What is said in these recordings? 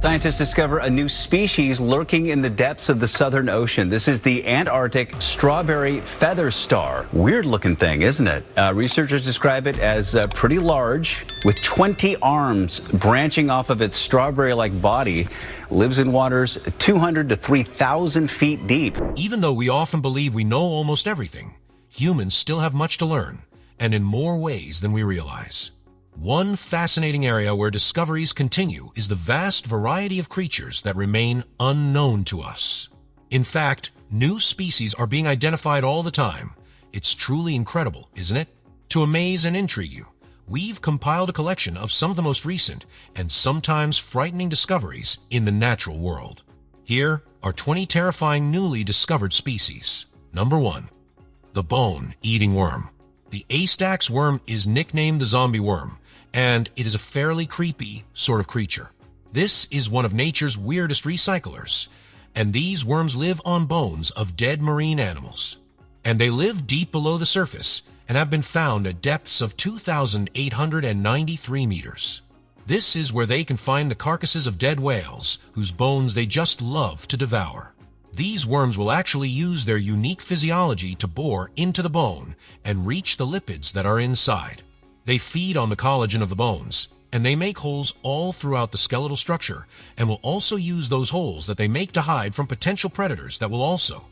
Scientists discover a new species lurking in the depths of the Southern Ocean. This is the Antarctic Strawberry Feather Star. Weird looking thing, isn't it? Researchers describe it as pretty large, with 20 arms branching off of its strawberry-like body. Lives in waters 200 to 3,000 feet deep. Even though we often believe we know almost everything, humans still have much to learn, and in more ways than we realize. One fascinating area where discoveries continue is the vast variety of creatures that remain unknown to us. In fact, new species are being identified all the time. It's truly incredible, isn't it? To amaze and intrigue you, we've compiled a collection of some of the most recent and sometimes frightening discoveries in the natural world. Here are 20 terrifying newly discovered species. Number 1. The bone-eating worm. The Astax worm is nicknamed the zombie worm, and it is a fairly creepy sort of creature. This is one of nature's weirdest recyclers, and these worms live on bones of dead marine animals. And they live deep below the surface and have been found at depths of 2,893 meters. This is where they can find the carcasses of dead whales, whose bones they just love to devour. These worms will actually use their unique physiology to bore into the bone and reach the lipids that are inside. They feed on the collagen of the bones, and they make holes all throughout the skeletal structure, and will also use those holes that they make to hide from potential predators that will also,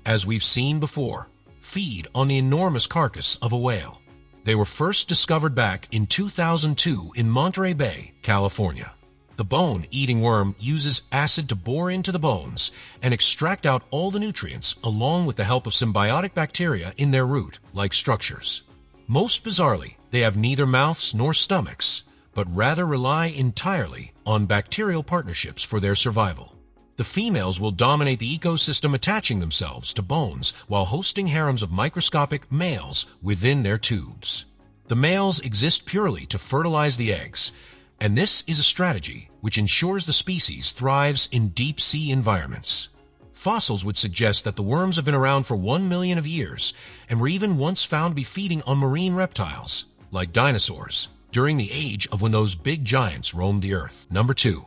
as we've seen before, feed on the enormous carcass of a whale. They were first discovered back in 2002 in Monterey Bay, California. The bone-eating worm uses acid to bore into the bones and extract out all the nutrients along with the help of symbiotic bacteria in their root-like structures. Most bizarrely, they have neither mouths nor stomachs, but rather rely entirely on bacterial partnerships for their survival. The females will dominate the ecosystem, attaching themselves to bones while hosting harems of microscopic males within their tubes. The males exist purely to fertilize the eggs, and this is a strategy which ensures the species thrives in deep-sea environments. Fossils would suggest that the worms have been around for 1 million of years and were even once found to be feeding on marine reptiles, like dinosaurs, during the age of when those big giants roamed the earth. Number 2.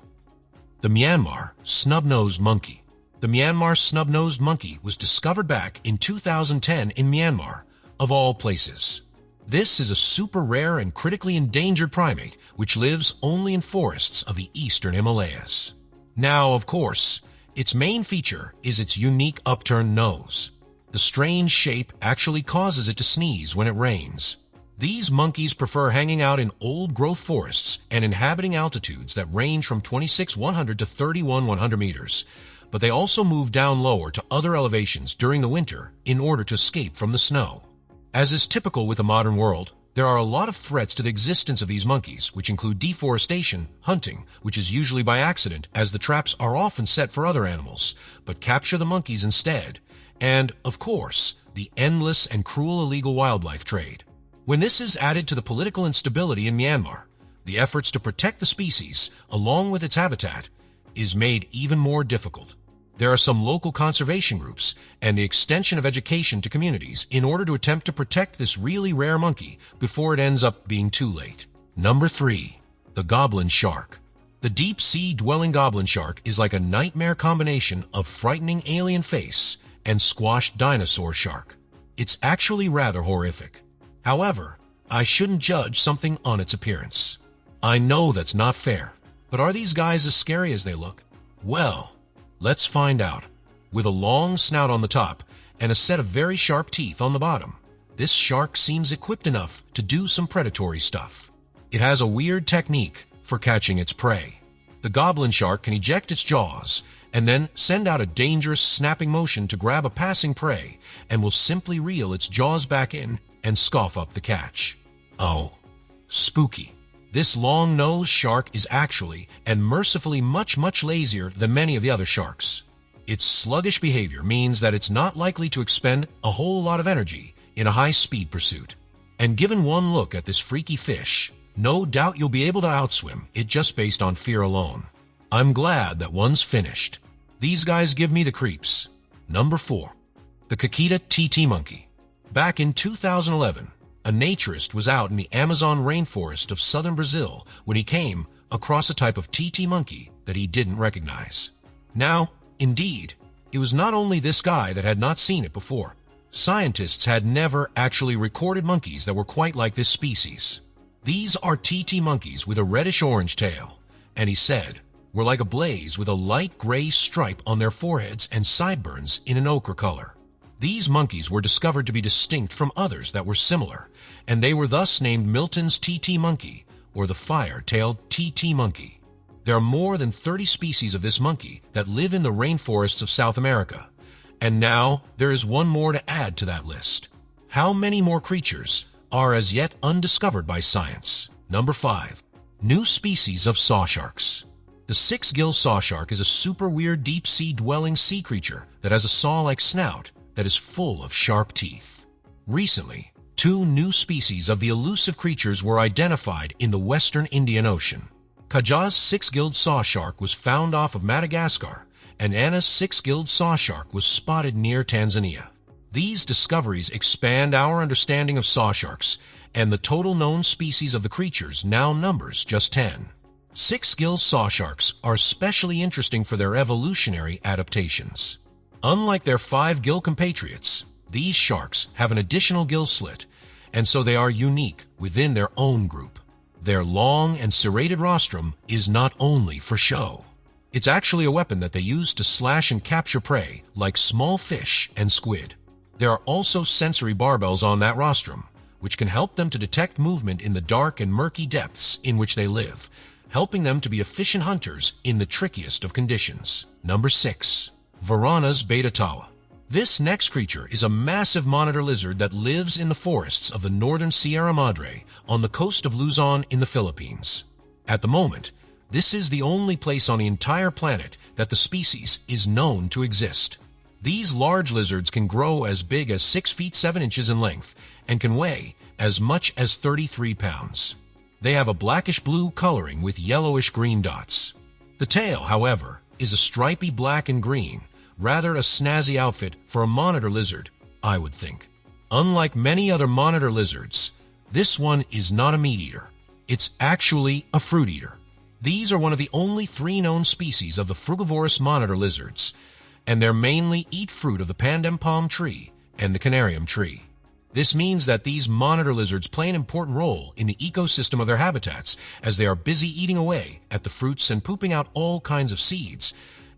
The Myanmar snub-nosed monkey. The Myanmar snub-nosed monkey was discovered back in 2010 in Myanmar, of all places. This is a super rare and critically endangered primate which lives only in forests of the eastern Himalayas. Now, of course, its main feature is its unique upturned nose. The strange shape actually causes it to sneeze when it rains. These monkeys prefer hanging out in old-growth forests and inhabiting altitudes that range from 26,100 to 31,100 meters, but they also move down lower to other elevations during the winter in order to escape from the snow. As is typical with the modern world, there are a lot of threats to the existence of these monkeys, which include deforestation, hunting, which is usually by accident, as the traps are often set for other animals, but capture the monkeys instead, and, of course, the endless and cruel illegal wildlife trade. When this is added to the political instability in Myanmar, the efforts to protect the species, along with its habitat, is made even more difficult. There are some local conservation groups and the extension of education to communities in order to attempt to protect this really rare monkey before it ends up being too late. Number 3. The goblin shark. The deep-sea dwelling goblin shark is like a nightmare combination of frightening alien face and squashed dinosaur shark. It's actually rather horrific. However, I shouldn't judge something on its appearance. I know that's not fair, but are these guys as scary as they look? Well, let's find out. With a long snout on the top and a set of very sharp teeth on the bottom, this shark seems equipped enough to do some predatory stuff. It has a weird technique for catching its prey. The goblin shark can eject its jaws and then send out a dangerous snapping motion to grab a passing prey and will simply reel its jaws back in and scoff up the catch. Oh, spooky. This long-nosed shark is actually and mercifully much lazier than many of the other sharks. Its sluggish behavior means that it's not likely to expend a whole lot of energy in a high-speed pursuit. And given one look at this freaky fish, no doubt you'll be able to outswim it just based on fear alone. I'm glad that one's finished. These guys give me the creeps. Number 4. The Kakita TT monkey. Back in 2011, a naturist was out in the Amazon rainforest of southern Brazil when he came across a type of TT monkey that he didn't recognize. Now, indeed, it was not only this guy that had not seen it before. Scientists had never actually recorded monkeys that were quite like this species. These are TT monkeys with a reddish-orange tail, and he said, were like a blaze with a light gray stripe on their foreheads and sideburns in an ochre color. These monkeys were discovered to be distinct from others that were similar, and they were thus named Milton's TT monkey, or the fire-tailed TT monkey. There are more than 30 species of this monkey that live in the rainforests of South America, and now there is one more to add to that list. How many more creatures are as yet undiscovered by science? Number 5. New species of saw sharks. The six-gill saw shark is a super weird deep-sea dwelling sea creature that has a saw-like snout that is full of sharp teeth. Recently, 2 new species of the elusive creatures were identified in the western Indian Ocean. Kaja's six-gilled saw shark was found off of Madagascar, and Anna's six-gilled saw shark was spotted near Tanzania. These discoveries expand our understanding of saw sharks, and the total known species of the creatures now numbers just 10. Six-gill saw sharks are especially interesting for their evolutionary adaptations. Unlike their 5-gill compatriots, these sharks have an additional gill slit, and so they are unique within their own group. Their long and serrated rostrum is not only for show. It's actually a weapon that they use to slash and capture prey like small fish and squid. There are also sensory barbels on that rostrum, which can help them to detect movement in the dark and murky depths in which they live, helping them to be efficient hunters in the trickiest of conditions. Number 6. Varana's beta tawa. This next creature is a massive monitor lizard that lives in the forests of the northern Sierra Madre on the coast of Luzon in the Philippines. At the moment, this is the only place on the entire planet that the species is known to exist. These large lizards can grow as big as 6 feet 7 inches in length and can weigh as much as 33 pounds. They have a blackish-blue coloring with yellowish-green dots. The tail, however, is a stripy black and green, rather a snazzy outfit for a monitor lizard, I would think. Unlike many other monitor lizards, this one is not a meat eater. It's actually a fruit eater. These are one of the only 3 known species of the frugivorous monitor lizards, and they mainly eat fruit of the pandan palm tree and the canarium tree. This means that these monitor lizards play an important role in the ecosystem of their habitats as they are busy eating away at the fruits and pooping out all kinds of seeds,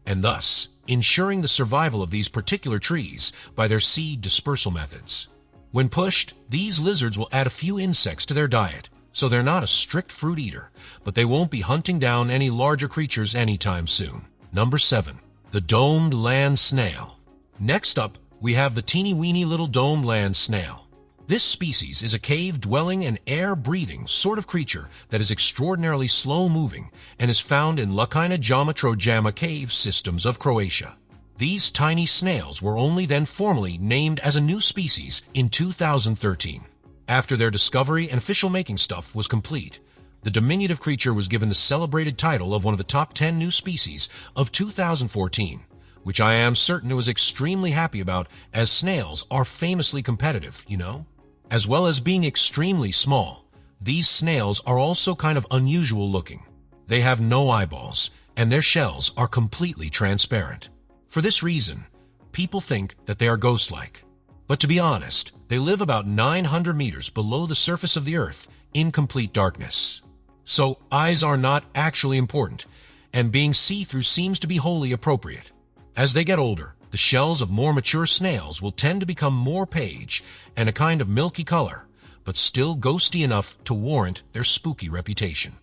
and thus ensuring the survival of these particular trees by their seed dispersal methods. When pushed, these lizards will add a few insects to their diet, so they're not a strict fruit eater, but they won't be hunting down any larger creatures anytime soon. Number 7. The domed land snail. Next up, we have the teeny-weeny little domed land snail. This species is a cave-dwelling and air-breathing sort of creature that is extraordinarily slow-moving and is found in Lakina Jama cave systems of Croatia. These tiny snails were only then formally named as a new species in 2013. After their discovery and official making stuff was complete, the diminutive creature was given the celebrated title of one of the top 10 new species of 2014, which I am certain it was extremely happy about, as snails are famously competitive, you know? As well as being extremely small, these snails are also kind of unusual looking. They have no eyeballs, and their shells are completely transparent. For this reason, people think that they are ghost-like. But to be honest, they live about 900 meters below the surface of the Earth in complete darkness. So eyes are not actually important, and being see-through seems to be wholly appropriate. As they get older, the shells of more mature snails will tend to become more beige and a kind of milky color, but still ghosty enough to warrant their spooky reputation.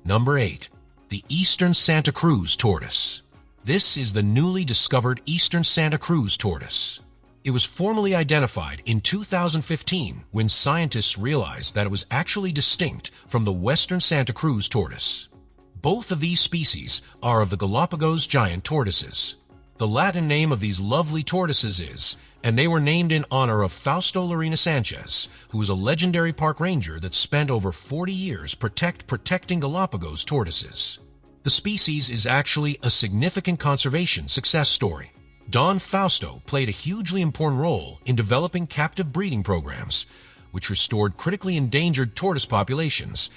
Number 8. The Eastern Santa Cruz tortoise. This is the newly discovered Eastern Santa Cruz tortoise. It was formally identified in 2015 when scientists realized that it was actually distinct from the Western Santa Cruz tortoise. Both of these species are of the Galapagos giant tortoises. The Latin name of these lovely tortoises is, and they were named in honor of Fausto Lorena Sanchez, who was a legendary park ranger that spent over 40 years protecting Galapagos tortoises. The species is actually a significant conservation success story. Don Fausto played a hugely important role in developing captive breeding programs, which restored critically endangered tortoise populations,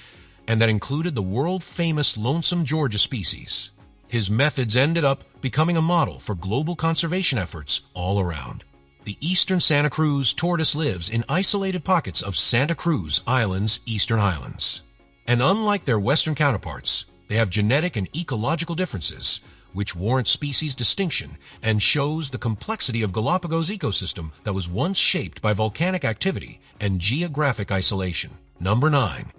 and that included the world-famous Lonesome Georgia species. His methods ended up becoming a model for global conservation efforts all around. The eastern Santa Cruz tortoise lives in isolated pockets of Santa Cruz Island's eastern highlands. And unlike their western counterparts, they have genetic and ecological differences, which warrant species distinction and shows the complexity of Galapagos ecosystem that was once shaped by volcanic activity and geographic isolation. Number 9.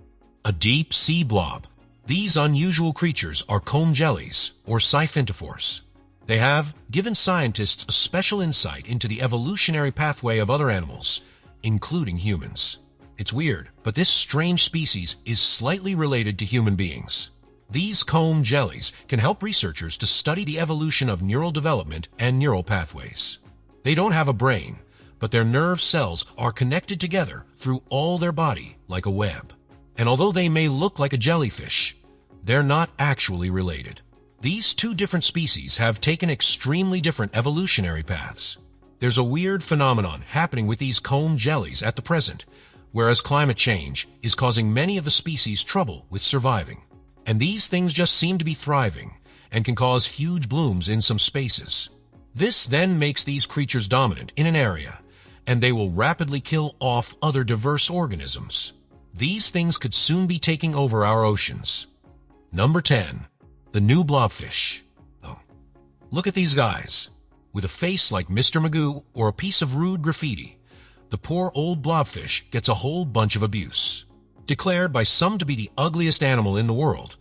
A deep sea blob. These unusual creatures are comb jellies, or siphintophores. They have given scientists a special insight into the evolutionary pathway of other animals, including humans. It's weird, but this strange species is slightly related to human beings. These comb jellies can help researchers to study the evolution of neural development and neural pathways. They don't have a brain, but their nerve cells are connected together through all their body like a web. And although they may look like a jellyfish, they're not actually related. These two different species have taken extremely different evolutionary paths. There's a weird phenomenon happening with these comb jellies at the present, whereas climate change is causing many of the species trouble with surviving. And these things just seem to be thriving and can cause huge blooms in some spaces. This then makes these creatures dominant in an area, and they will rapidly kill off other diverse organisms. These things could soon be taking over our oceans. Number 10. The new blobfish. Oh, look at these guys. With a face like Mr. Magoo or a piece of rude graffiti, the poor old blobfish gets a whole bunch of abuse. Declared by some to be the ugliest animal in the world,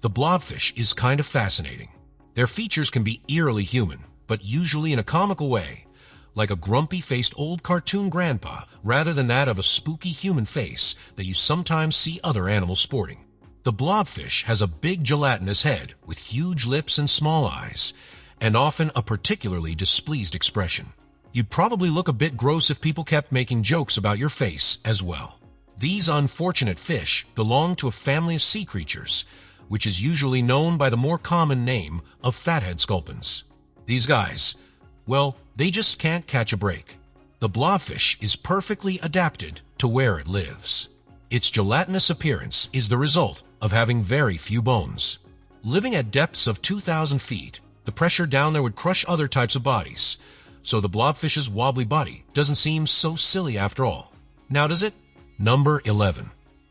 the blobfish is kind of fascinating. Their features can be eerily human, but usually in a comical way, like a grumpy-faced old cartoon grandpa rather than that of a spooky human face that you sometimes see other animals sporting. The blobfish has a big gelatinous head with huge lips and small eyes, and often a particularly displeased expression. You'd probably look a bit gross if people kept making jokes about your face as well. These unfortunate fish belong to a family of sea creatures, which is usually known by the more common name of fathead sculpins. These guys, well, they just can't catch a break. The blobfish is perfectly adapted to where it lives. Its gelatinous appearance is the result of having very few bones. Living at depths of 2,000 feet, the pressure down there would crush other types of bodies, so the blobfish's wobbly body doesn't seem so silly after all. Now does it? Number 11.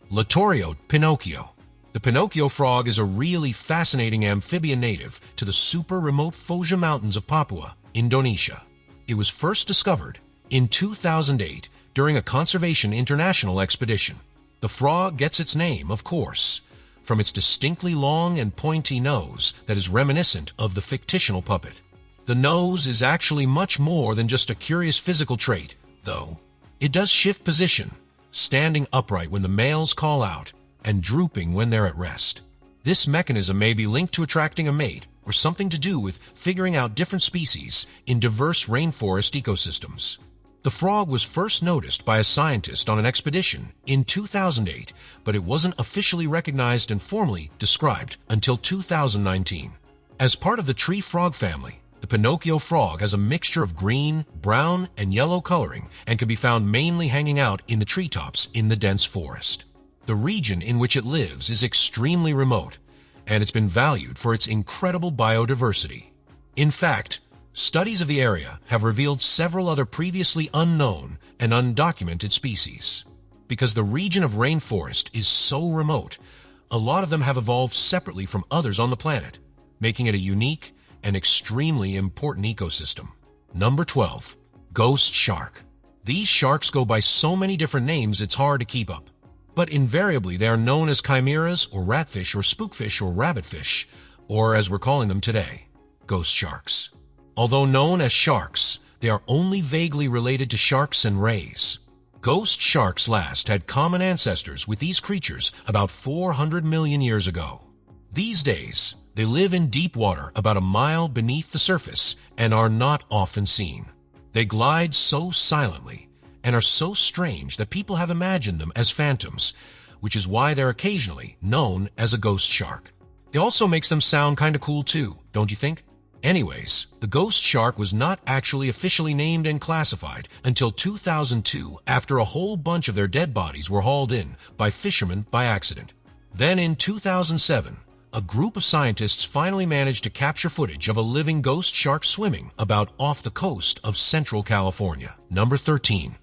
Latorio Pinocchio. The Pinocchio frog is a really fascinating amphibian native to the super remote Foja Mountains of Papua, Indonesia. It was first discovered in 2008 during a Conservation International expedition. The frog gets its name, of course, from its distinctly long and pointy nose that is reminiscent of the fictional puppet. The nose is actually much more than just a curious physical trait, though. It does shift position, standing upright when the males call out and drooping when they're at rest. This mechanism may be linked to attracting a mate or something to do with figuring out different species in diverse rainforest ecosystems. The frog was first noticed by a scientist on an expedition in 2008, but it wasn't officially recognized and formally described until 2019. As part of the tree frog family, the Pinocchio frog has a mixture of green, brown, and yellow coloring and can be found mainly hanging out in the treetops in the dense forest. The region in which it lives is extremely remote, and it's been valued for its incredible biodiversity. In fact, studies of the area have revealed several other previously unknown and undocumented species. Because the region of rainforest is so remote, a lot of them have evolved separately from others on the planet, making it a unique and extremely important ecosystem. Number 12. Ghost shark. These sharks go by so many different names it's hard to keep up. But invariably they are known as chimeras or ratfish or spookfish or rabbitfish, or as we're calling them today, ghost sharks. Although known as sharks, they are only vaguely related to sharks and rays. Ghost sharks last had common ancestors with these creatures about 400 million years ago. These days, they live in deep water about a mile beneath the surface and are not often seen. They glide so silently and are so strange that people have imagined them as phantoms, which is why they're occasionally known as a ghost shark. It also makes them sound kinda cool too, don't you think? Anyways, the ghost shark was not actually officially named and classified until 2002 after a whole bunch of their dead bodies were hauled in by fishermen by accident. Then in 2007, a group of scientists finally managed to capture footage of a living ghost shark swimming about off the coast of central California. Number 13.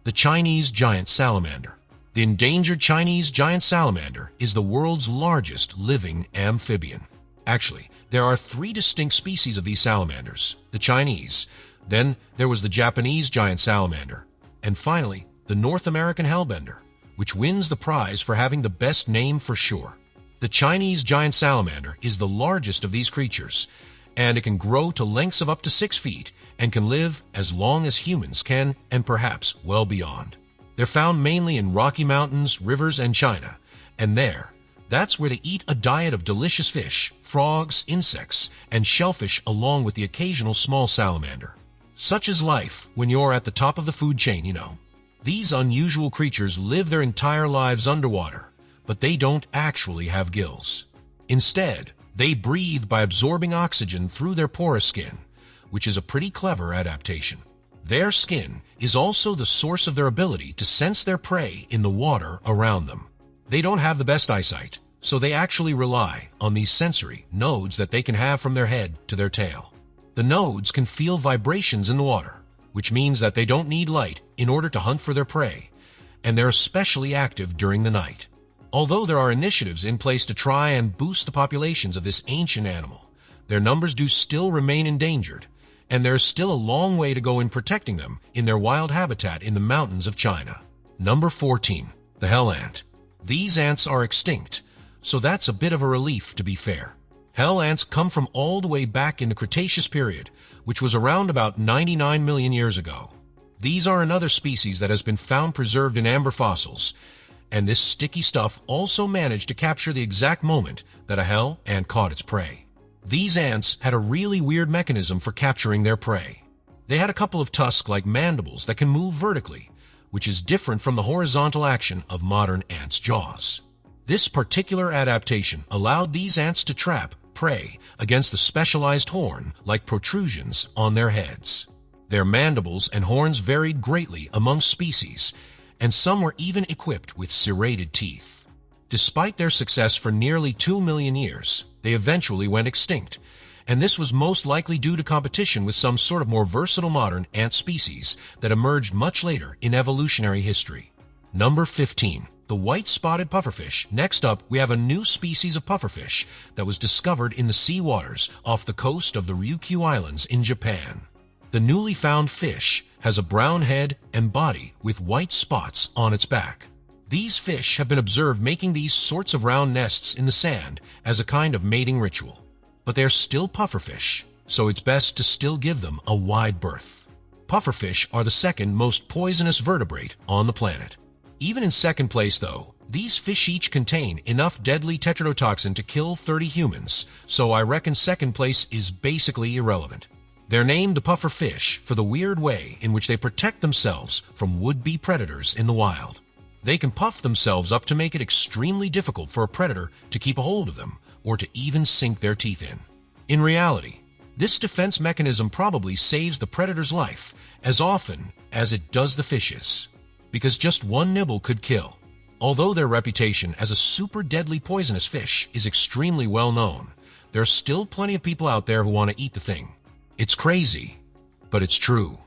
The Chinese giant salamander. The endangered Chinese giant salamander is the world's largest living amphibian. Actually, there are 3 distinct species of these salamanders: the Chinese, then there was the Japanese giant salamander, and finally, the North American hellbender, which wins the prize for having the best name for sure. The Chinese giant salamander is the largest of these creatures, and it can grow to lengths of up to 6 feet and can live as long as humans can, and perhaps well beyond. They're found mainly in Rocky Mountains, rivers, and China, and that's where they eat a diet of delicious fish, frogs, insects, and shellfish along with the occasional small salamander. Such is life when you're at the top of the food chain, you know. These unusual creatures live their entire lives underwater, but they don't actually have gills. Instead, they breathe by absorbing oxygen through their porous skin, which is a pretty clever adaptation. Their skin is also the source of their ability to sense their prey in the water around them. They don't have the best eyesight, so they actually rely on these sensory nodes that they can have from their head to their tail. The nodes can feel vibrations in the water, which means that they don't need light in order to hunt for their prey, and they're especially active during the night. Although there are initiatives in place to try and boost the populations of this ancient animal, their numbers do still remain endangered, and there is still a long way to go in protecting them in their wild habitat in the mountains of China. Number 14. The hell ant. These ants are extinct, so that's a bit of a relief, to be fair. Hell ants come from all the way back in the Cretaceous period, which was around about 99 million years ago. These are another species that has been found preserved in amber fossils, and this sticky stuff also managed to capture the exact moment that a hell ant caught its prey. These ants had a really weird mechanism for capturing their prey. They had a couple of tusks like mandibles that can move vertically, which is different from the horizontal action of modern ants' jaws. This particular adaptation allowed these ants to trap prey against the specialized horn-like protrusions on their heads. Their mandibles and horns varied greatly among species, and some were even equipped with serrated teeth. Despite their success for nearly 2 million years, they eventually went extinct, and this was most likely due to competition with some sort of more versatile modern ant species that emerged much later in evolutionary history. Number 15. The white-spotted pufferfish. Next up, we have a new species of pufferfish that was discovered in the sea waters off the coast of the Ryukyu Islands in Japan. The newly found fish has a brown head and body with white spots on its back. These fish have been observed making these sorts of round nests in the sand as a kind of mating ritual. But they're still pufferfish, so it's best to still give them a wide berth. Pufferfish are the second most poisonous vertebrate on the planet. Even in second place, though, these fish each contain enough deadly tetrodotoxin to kill 30 humans, so I reckon second place is basically irrelevant. They're named the puffer fish for the weird way in which they protect themselves from would-be predators in the wild. They can puff themselves up to make it extremely difficult for a predator to keep a hold of them or to even sink their teeth in. In reality, this defense mechanism probably saves the predator's life as often as it does the fish's, because just one nibble could kill. Although their reputation as a super deadly poisonous fish is extremely well known, there are still plenty of people out there who want to eat the thing. It's crazy, but it's true.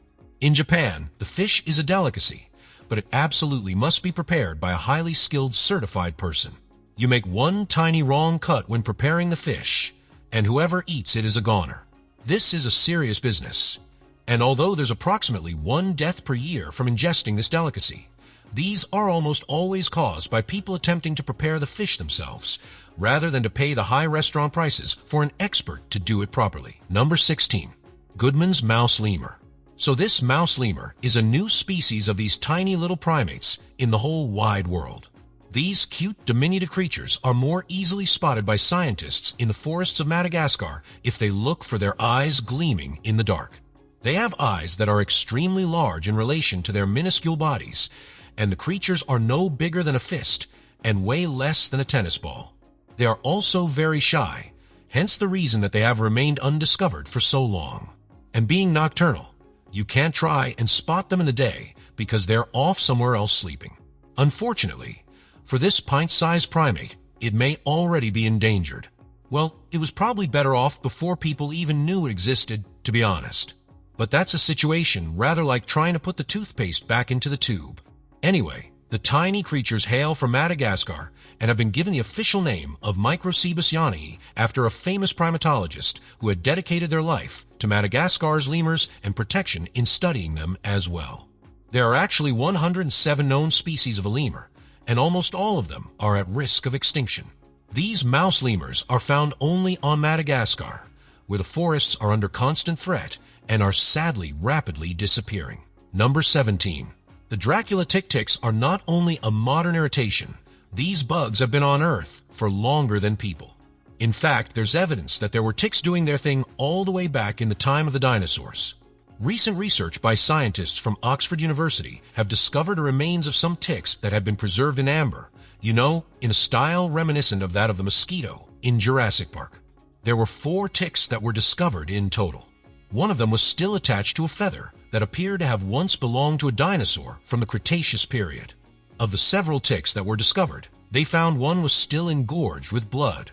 In Japan, the fish is a delicacy, but it absolutely must be prepared by a highly skilled certified person. You make one tiny wrong cut when preparing the fish, and whoever eats it is a goner. This is a serious business, and although there's approximately 1 death per year from ingesting this delicacy, these are almost always caused by people attempting to prepare the fish themselves, rather than to pay the high restaurant prices for an expert to do it properly. Number 16. Goodman's mouse lemur. So this mouse lemur is a new species of these tiny little primates in the whole wide world. These cute diminutive creatures are more easily spotted by scientists in the forests of Madagascar if they look for their eyes gleaming in the dark. They have eyes that are extremely large in relation to their minuscule bodies, and the creatures are no bigger than a fist and weigh less than a tennis ball. They are also very shy, hence the reason that they have remained undiscovered for so long. And being nocturnal, you can't try and spot them in the day because they're off somewhere else sleeping. Unfortunately, for this pint-sized primate, it may already be endangered. Well, it was probably better off before people even knew it existed, to be honest. But that's a situation rather like trying to put the toothpaste back into the tube. Anyway, the tiny creatures hail from Madagascar and have been given the official name of Microcebus yanii after a famous primatologist who had dedicated their life to Madagascar's lemurs and protection in studying them as well. There are actually 107 known species of a lemur, and almost all of them are at risk of extinction. These mouse lemurs are found only on Madagascar, where the forests are under constant threat and are sadly rapidly disappearing. Number 17. The Dracula tick-ticks are not only a modern irritation, these bugs have been on Earth for longer than people. In fact, there's evidence that there were ticks doing their thing all the way back in the time of the dinosaurs. Recent research by scientists from Oxford University have discovered the remains of some ticks that had been preserved in amber, in a style reminiscent of that of the mosquito in Jurassic Park. There were 4 ticks that were discovered in total. One of them was still attached to a feather that appeared to have once belonged to a dinosaur from the Cretaceous period. Of the several ticks that were discovered, they found one was still engorged with blood.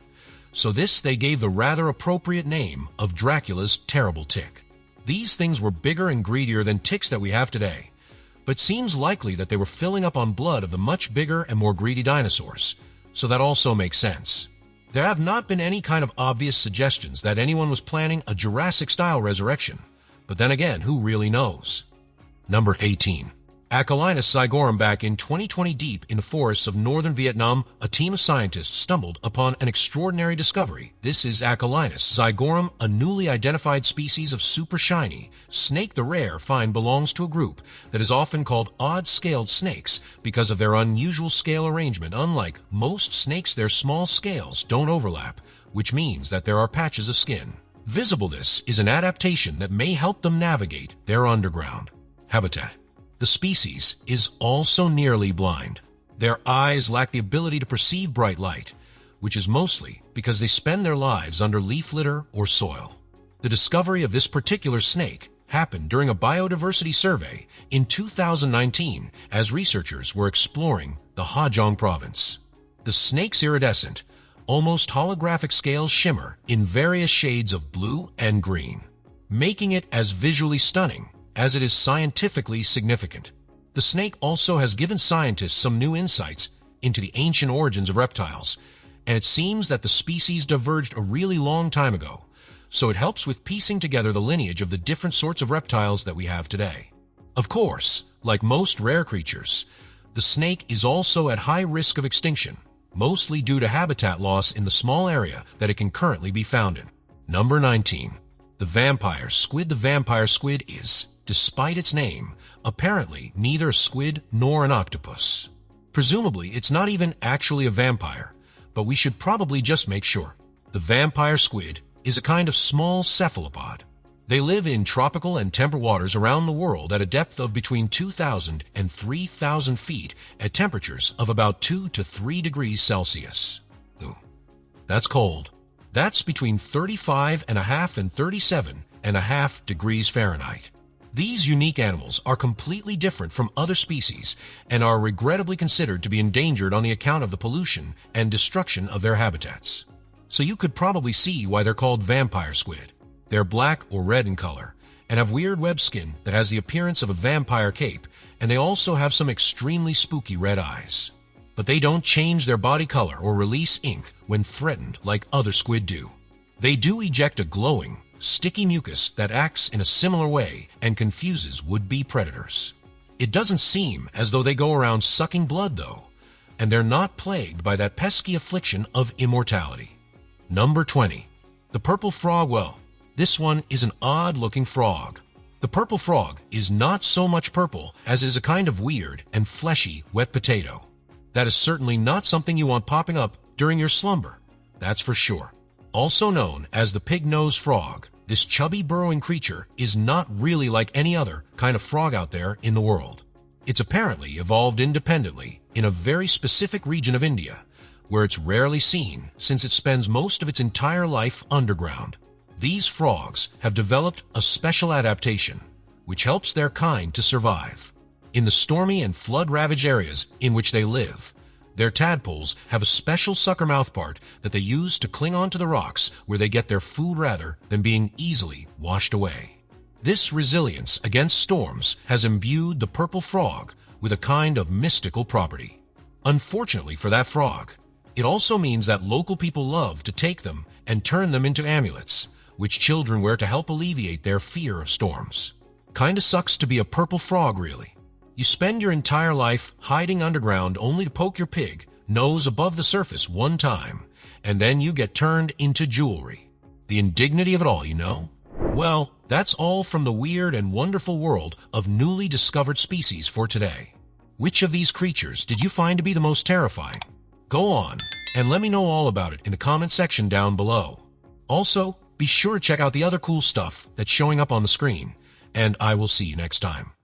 So this they gave the rather appropriate name of Dracula's terrible tick. These things were bigger and greedier than ticks that we have today, but seems likely that they were filling up on blood of the much bigger and more greedy dinosaurs, so that also makes sense. There have not been any kind of obvious suggestions that anyone was planning a Jurassic-style resurrection, but then again, who really knows? Number 18. Acalinus zygorum. Back in 2020, deep in the forests of northern Vietnam, a team of scientists stumbled upon an extraordinary discovery. This is Acalinus zygorum, a newly identified species of super shiny snake. The rare find belongs to a group that is often called odd-scaled snakes because of their unusual scale arrangement. Unlike most snakes, their small scales don't overlap, which means that there are patches of skin. Visibleness is an adaptation that may help them navigate their underground habitat. The species is also nearly blind. Their eyes lack the ability to perceive bright light, which is mostly because they spend their lives under leaf litter or soil. The discovery of this particular snake happened during a biodiversity survey in 2019 as researchers were exploring the Hajong province. The snake's iridescent, almost holographic scales shimmer in various shades of blue and green, making it as visually stunning as it is scientifically significant. The snake also has given scientists some new insights into the ancient origins of reptiles, and it seems that the species diverged a really long time ago, so it helps with piecing together the lineage of the different sorts of reptiles that we have today. Of course, like most rare creatures, the snake is also at high risk of extinction, mostly due to habitat loss in the small area that it can currently be found in. Number 19. The vampire squid. The vampire squid is, despite its name, apparently neither a squid nor an octopus. Presumably, it's not even actually a vampire, but we should probably just make sure. The vampire squid is a kind of small cephalopod. They live in tropical and temperate waters around the world at a depth of between 2,000 and 3,000 feet at temperatures of about 2 to 3 degrees Celsius. Ooh, that's cold. That's between 35.5 and 37.5 degrees Fahrenheit. These unique animals are completely different from other species and are regrettably considered to be endangered on the account of the pollution and destruction of their habitats. So you could probably see why they're called vampire squid. They're black or red in color and have weird web skin that has the appearance of a vampire cape, and they also have some extremely spooky red eyes. But they don't change their body color or release ink when threatened like other squid do. They do eject a glowing, sticky mucus that acts in a similar way and confuses would-be predators. It doesn't seem as though they go around sucking blood though, and they're not plagued by that pesky affliction of immortality. Number 20. The purple frog. Well, this one is an odd-looking frog. The purple frog is not so much purple as is a kind of weird and fleshy wet potato. That is certainly not something you want popping up during your slumber, that's for sure. Also known as the pig-nosed frog, this chubby burrowing creature is not really like any other kind of frog out there in the world. It's apparently evolved independently in a very specific region of India, where it's rarely seen since it spends most of its entire life underground. These frogs have developed a special adaptation, which helps their kind to survive. In the stormy and flood-ravaged areas in which they live, Their tadpoles have a special sucker mouthpart that they use to cling onto the rocks where they get their food rather than being easily washed away. This resilience against storms has imbued the purple frog with a kind of mystical property. Unfortunately for that frog, it also means that local people love to take them and turn them into amulets, which children wear to help alleviate their fear of storms. Kinda sucks to be a purple frog, really. You spend your entire life hiding underground only to poke your pig nose above the surface one time, and then you get turned into jewelry. The indignity of it all, you know? Well, that's all from the weird and wonderful world of newly discovered species for today. Which of these creatures did you find to be the most terrifying? Go on and let me know all about it in the comment section down below. Also, be sure to check out the other cool stuff that's showing up on the screen, and I will see you next time.